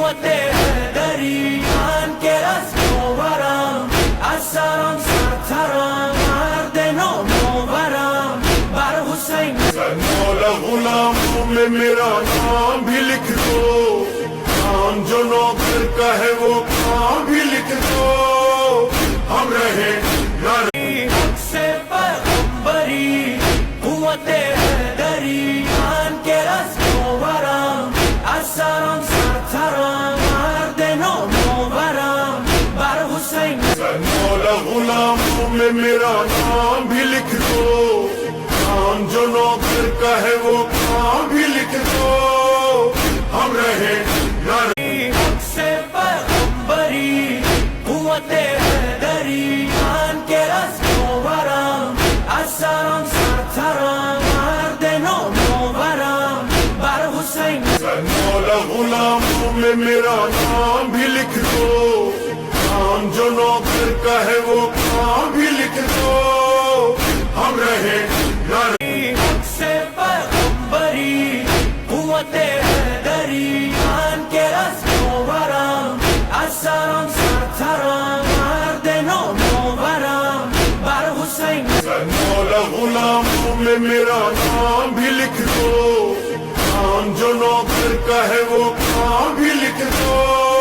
قوت حیدری من که رستگارم از سرم سرترم مرد نامآورم بر حسین مولا غلاموں میں میرا نام بھی لکھ دو، نام جو نوکر کا ہے وہ کام بھی لکھ دو، ہم رہے نہ حق سے پیغمبری قوت حیدری من که رستگارم از سرم سرترم مرد نامآورم بر حسین مولا غلاموں میں میرا نام بھی لکھ دو، نام جو نوکر کا ہے وہ کام بھی لکھ دو، ہم رہے نہ حق سے پیغمبری قوت حیدری من که رستگارم از سرم سرترم مرد نامآورم بر حسین مولا غلاموں میں میرا نام بھی لکھ دو، نام جو نوکر کا ہے وہ کام بھی لکھ دو، ہم رہے نہ حق سے پیغمبری قوت حیدری من که رستگارم از سرم سرترم مرد نامآورم بر حسین مولا غلاموں میں میرا نام بھی لکھ دو، نام جو نوکر کا ہے وہ کام بھی لکھ دو،